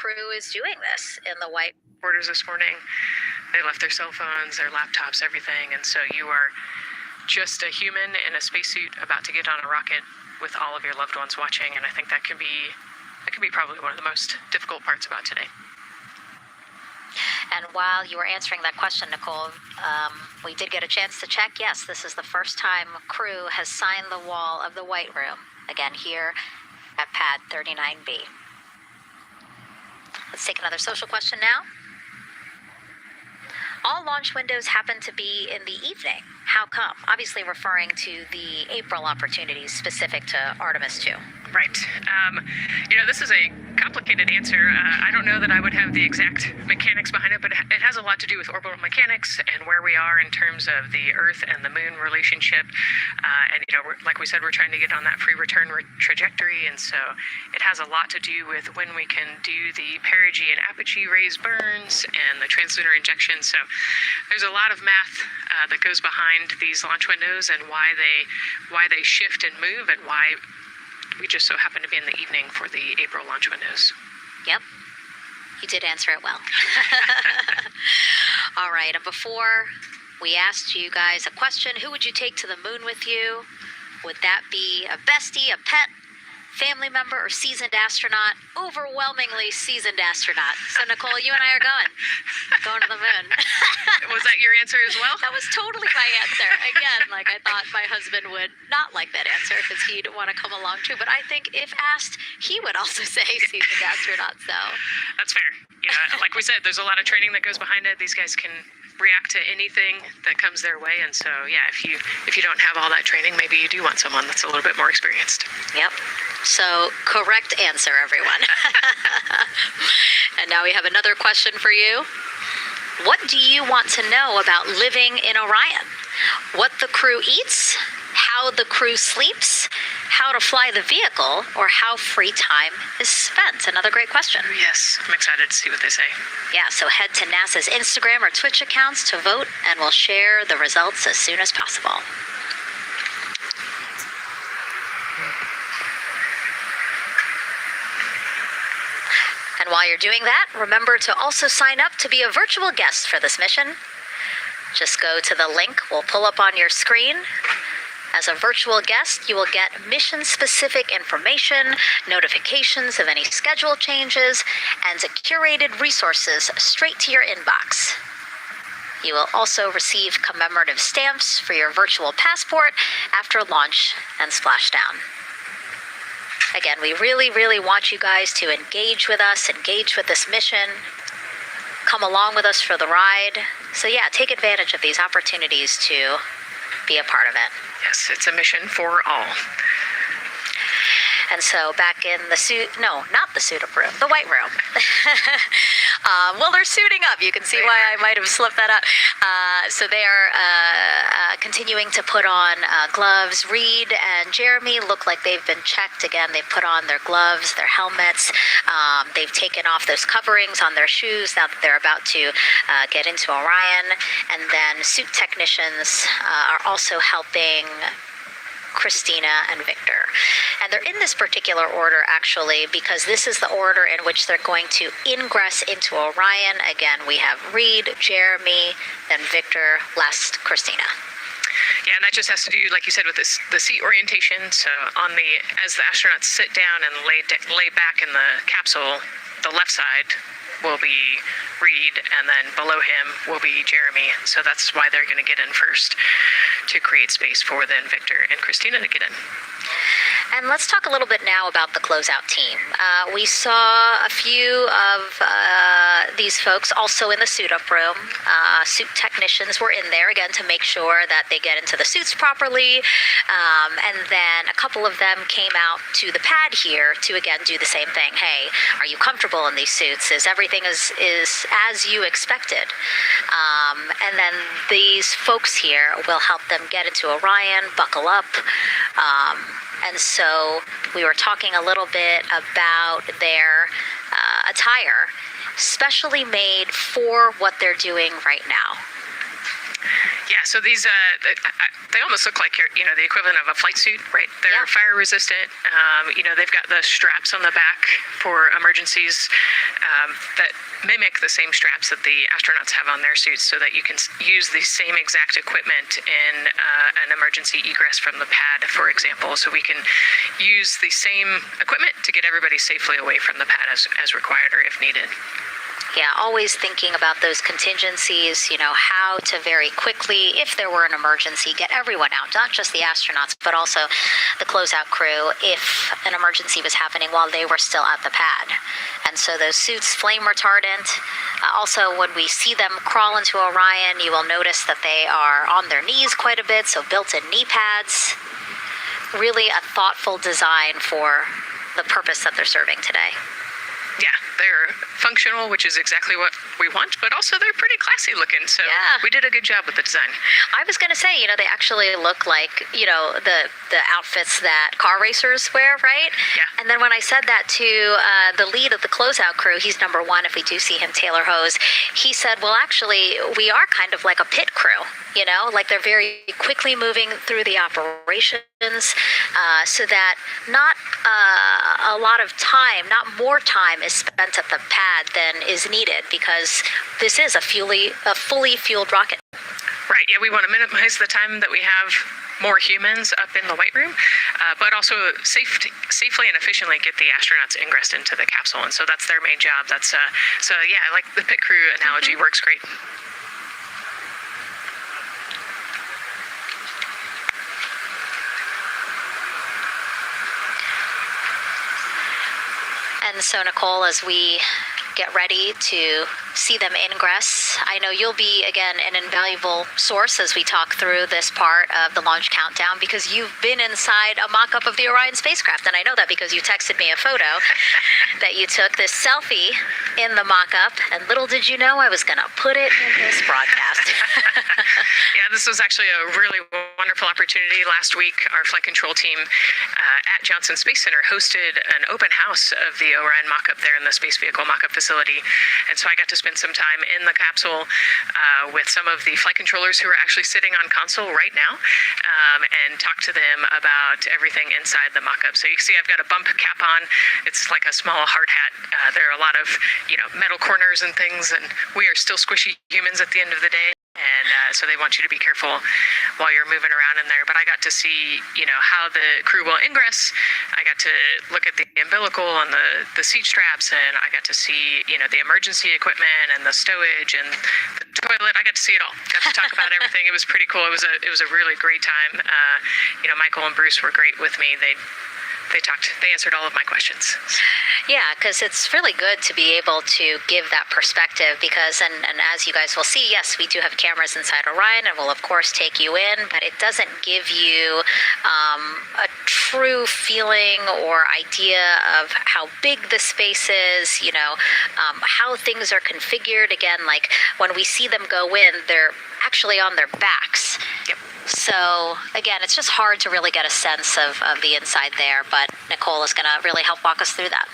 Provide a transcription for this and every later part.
crew is doing this in the white quarters this morning. They left their cell phones, their laptops, everything, and so you are just a human in a spacesuit about to get on a rocket with all of your loved ones watching, and I think that could be probably one of the most difficult parts about today. And while you were answering that question, Nicole, we did get a chance to check. Yes, this is the first time crew has signed the wall of the White Room, again here at pad 39B. Let's take another social question now. All launch windows happen to be in the evening. How come? Obviously referring to the April opportunities specific to Artemis 2. Right. This is a complicated answer. I don't know that I would have the exact mechanics behind it, but it has a lot to do with orbital mechanics and where we are in terms of the Earth and the Moon relationship. Like we said, we're trying to get on that free-return trajectory, and so it has a lot to do with when we can do the perigee and apogee raised burns and the translunar injection. So there's a lot of math that goes behind these launch windows and why they shift and move, and why we just so happen to be in the evening for the April launch windows. Yep. You did answer it well. All right. And before we asked you guys a question, who would you take to the moon with you? Would that be a bestie, a pet, family member, or seasoned astronaut? Overwhelmingly seasoned astronaut. So, Nicole, you and I are going to the moon. Was that your answer as well? That was totally my answer. Again, I thought my husband would not like that answer because he'd want to come along too. But I think if asked, he would also say seasoned astronaut. So that's fair. Like we said, there's a lot of training that goes behind it. These guys can react to anything that comes their way, and so if you don't have all that training, maybe you do want someone that's a little bit more experienced. Yep. So correct answer, everyone. And now we have another question for you. What do you want to know about living in Orion? What the crew eats, how the crew sleeps, how to fly the vehicle, or how free time is spent? Another great question. Yes, I'm excited to see what they say. Yeah, so head to NASA's Instagram or Twitch accounts to vote, and we'll share the results as soon as possible. And while you're doing that, remember to also sign up to be a virtual guest for this mission. Just go to the link we'll pull up on your screen. As a virtual guest, you will get mission-specific information, notifications of any schedule changes, and curated resources straight to your inbox. You will also receive commemorative stamps for your virtual passport after launch and splashdown. Again, we really, really want you guys to engage with us, engage with this mission, come along with us for the ride. So take advantage of these opportunities to be a part of it. Yes, it's a mission for all. And so back in the not the suit-up room, the White Room. Well, they're suiting up. You can see why I might have slipped that up. So they are continuing to put on gloves. Reed and Jeremy look like they've been checked. Again, they've put on their gloves, their helmets. They've taken off those coverings on their shoes now that they're about to get into Orion. And then suit technicians are also helping Christina and Victor. And they're in this particular order, actually, because this is the order in which they're going to ingress into Orion. Again, we have Reed, Jeremy, then Victor, last Christina. Yeah, and that just has to do, like you said, with the seat orientation. So as the astronauts sit down and lay back in the capsule, the left side will be Reed, and then below him will be Jeremy. So that's why they're going to get in first, to create space for then Victor and Christina to get in. And let's talk a little bit now about the closeout team. We saw a few of these folks also in the suit-up room. Suit technicians were in there, again, to make sure that they get into the suits properly. And then a couple of them came out to the pad here to, again, do the same thing. Hey, are you comfortable in these suits? Is everything is as you expected? And then these folks here will help them get into Orion, buckle up. And so we were talking a little bit about their attire, specially made for what they're doing right now. Yeah, so these they almost look like the equivalent of a flight suit, right? They're fire resistant. They've got the straps on the back for emergencies that mimic the same straps that the astronauts have on their suits, so that you can use the same exact equipment in an emergency egress from the pad, for example. So we can use the same equipment to get everybody safely away from the pad as required or if needed. Yeah, always thinking about those contingencies, how to very quickly, if there were an emergency, get everyone out, not just the astronauts, but also the closeout crew if an emergency was happening while they were still at the pad. And so those suits, flame retardant. Also, when we see them crawl into Orion, you will notice that they are on their knees quite a bit, so built-in knee pads. Really a thoughtful design for the purpose that they're serving today. Yeah, they're functional, which is exactly what we want, but also they're pretty classy looking, so we did a good job with the design. I was going to say, they actually look like, the outfits that car racers wear, right? Yeah. And then when I said that to the lead of the closeout crew, he's number one if we do see him, Taylor Hose, he said, well, actually, we are kind of like a pit crew, like they're very quickly moving through the operations so that not a lot of time, not more time is spent at the pad than is needed, because this is a fully fueled rocket. Right, yeah, we want to minimize the time that we have more humans up in the White Room, but also safely and efficiently get the astronauts ingressed into the capsule, and so that's their main job. That's I like the pit crew analogy. Works great. And so, Nicole, as we get ready to see them ingress, I know you'll be, again, an invaluable source as we talk through this part of the launch countdown, because you've been inside a mock-up of the Orion spacecraft, and I know that because you texted me a photo that you took, this selfie in the mock-up, and little did you know I was going to put it in this broadcast. Yeah, this was actually a really wonderful opportunity. Last week, our flight control team at Johnson Space Center hosted an open house of the Orion mock-up there in the Space Vehicle mock-up facility, and so I got to spend some time in the capsule with some of the flight controllers who are actually sitting on console right now and talk to them about everything inside the mock-up. So you can see I've got a bump cap on. It's like a small hard hat. There are a lot of metal corners and things, and we are still squishy humans at the end of the day. And so they want you to be careful while you're moving around in there. But I got to see, how the crew will ingress. I got to look at the umbilical and the seat straps, and I got to see, the emergency equipment and the stowage and the toilet. I got to see it all. Got to talk about everything. It was pretty cool. It was a really great time. Michael and Bruce were great with me. They answered all of my questions. Yeah, because it's really good to be able to give that perspective because, and as you guys will see, yes, we do have cameras inside Orion and we'll, of course, take you in, but it doesn't give you a true feeling or idea of how big the space is, how things are configured. Again, like when we see them go in, they're actually on their backs. Yep. So, again, it's just hard to really get a sense of the inside there, but Nicole is going to really help walk us through that.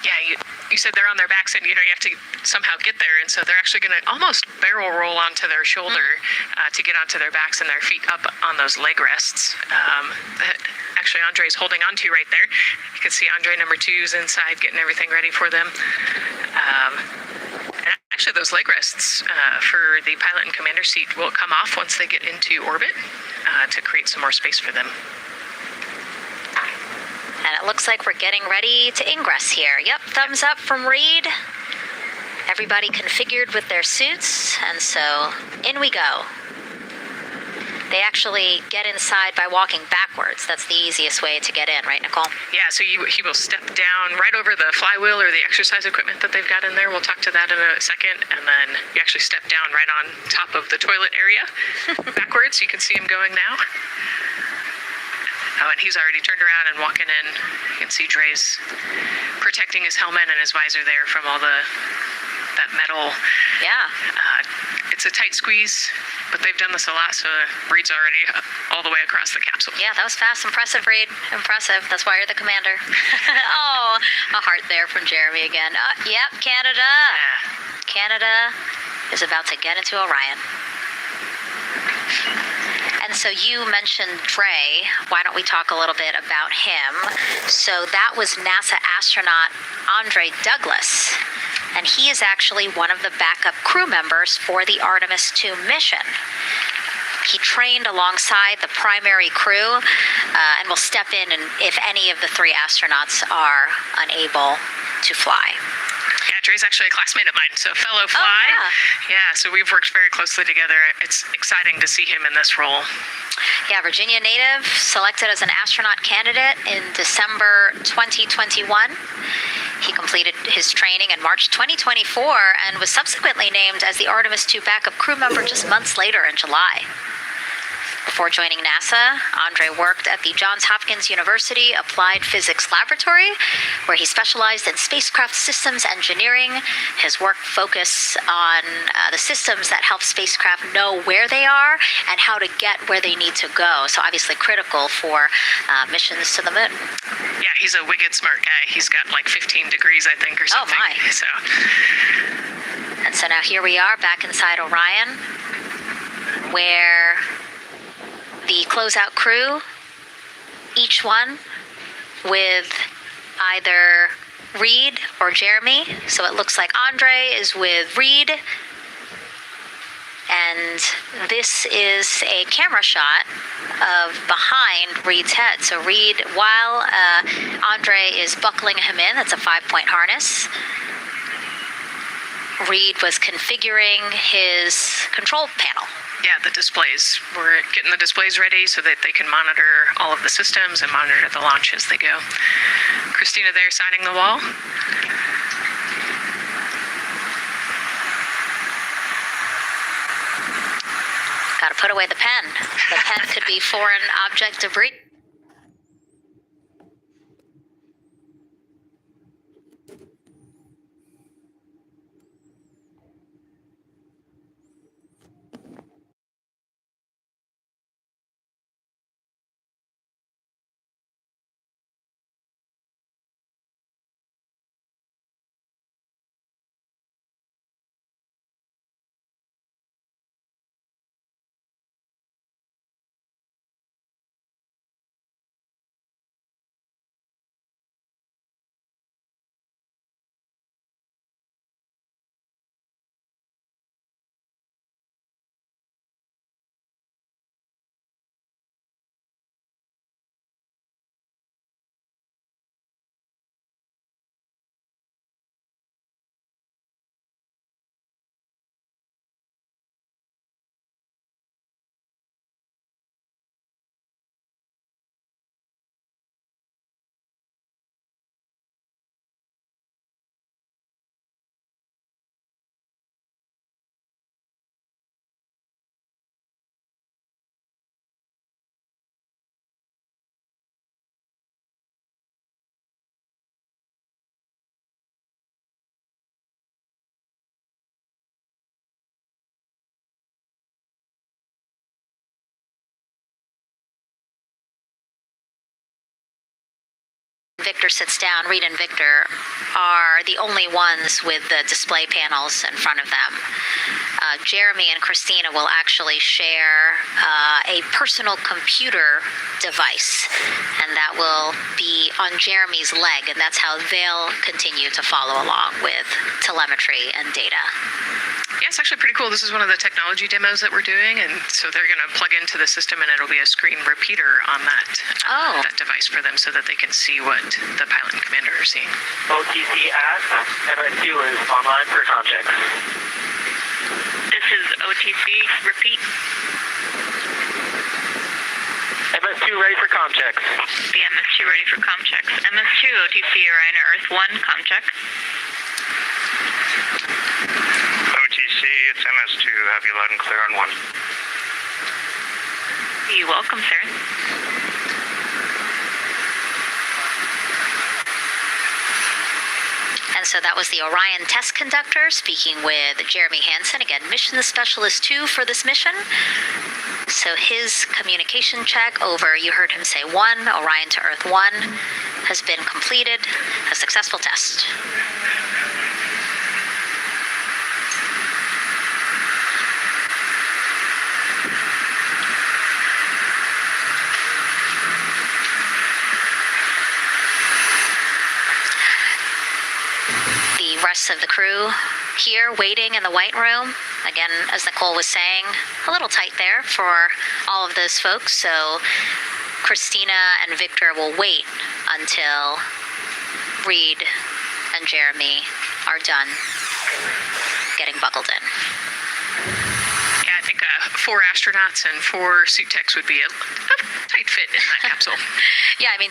Yeah, you said they're on their backs and, you have to somehow get there, and so they're actually going to almost barrel roll onto their shoulder to get onto their backs and their feet up on those leg rests that actually Andre's holding onto right there. You can see Andre number 2's inside getting everything ready for them. And actually, those leg rests for the pilot and commander seat will come off once they get into orbit to create some more space for them. And it looks like we're getting ready to ingress here. Yep, thumbs up from Reed. Everybody configured with their suits, and so in we go. They actually get inside by walking backwards. That's the easiest way to get in, right, Nicole? Yeah, so he will step down right over the flywheel or the exercise equipment that they've got in there. We'll talk to that in a second. And then you actually step down right on top of the toilet area backwards. You can see him going now. Oh, and he's already turned around and walking in. You can see Dre's protecting his helmet and his visor there from all that metal. Yeah. It's a tight squeeze, but they've done this a lot, so Reed's already all the way across the capsule. Yeah, that was fast. Impressive, Reed. Impressive. That's why you're the commander. Oh, a heart there from Jeremy again. Yep, Canada. Yeah. Canada is about to get into Orion. And so you mentioned Dre. Why don't we talk a little bit about him? So that was NASA astronaut Andre Douglas. And he is actually one of the backup crew members for the Artemis 2 mission. He trained alongside the primary crew and will step in and if any of the three astronauts are unable to fly. Yeah, Dre's actually a classmate of mine, so fellow fly. Yeah, so we've worked very closely together. It's exciting to see him in this role. Yeah, Virginia native, selected as an astronaut candidate in December 2021. He completed his training in March 2024 and was subsequently named as the Artemis 2 backup crew member just months later in July. Before joining NASA, Andre worked at the Johns Hopkins University Applied Physics Laboratory, where he specialized in spacecraft systems engineering. His work focused on the systems that help spacecraft know where they are and how to get where they need to go. So obviously critical for missions to the moon. Yeah, he's a wicked smart guy. He's got like 15 degrees, I think, or something. Oh, my. So. And so now here we are back inside Orion, where the closeout crew, each one with either Reed or Jeremy. So it looks like Andre is with Reed. And this is a camera shot of behind Reed's head. So Reed, while Andre is buckling him in, that's a 5-point harness, Reed was configuring his control panel. Yeah, the displays. We're getting the displays ready so that they can monitor all of the systems and monitor the launch as they go. Christina there signing the wall. Got to put away the pen. The pen could be foreign object debris. Victor sits down, Reed and Victor are the only ones with the display panels in front of them. Jeremy and Christina will actually share a personal computer device, and that will be on Jeremy's leg, and that's how they'll continue to follow along with telemetry and data. Yeah, it's actually pretty cool. This is one of the technology demos that we're doing, and so they're going to plug into the system, and it'll be a screen repeater on that device for them, so that they can see what the pilot and commander are seeing. OTC ask, MS2 is online for contact. This is OTC. Repeat. MS2 ready for com checks. The MS2 ready for com checks. MS2 OTC Orion Earth 1 com check. OTC, it's MS2. Have you loud and clear on 1. You're welcome, sir. And so that was the Orion test conductor speaking with Jeremy Hansen, again, mission specialist 2 for this mission. So his communication check over, you heard him say 1, Orion to Earth 1, has been completed, a successful test. rest of the crew here waiting in the white room. Again, as Nicole was saying, a little tight there for all of those folks. So Christina and Victor will wait until Reed and Jeremy are done getting buckled in. Yeah, I think 4 astronauts and 4 suit techs would be a tight fit in that capsule. Yeah, I mean,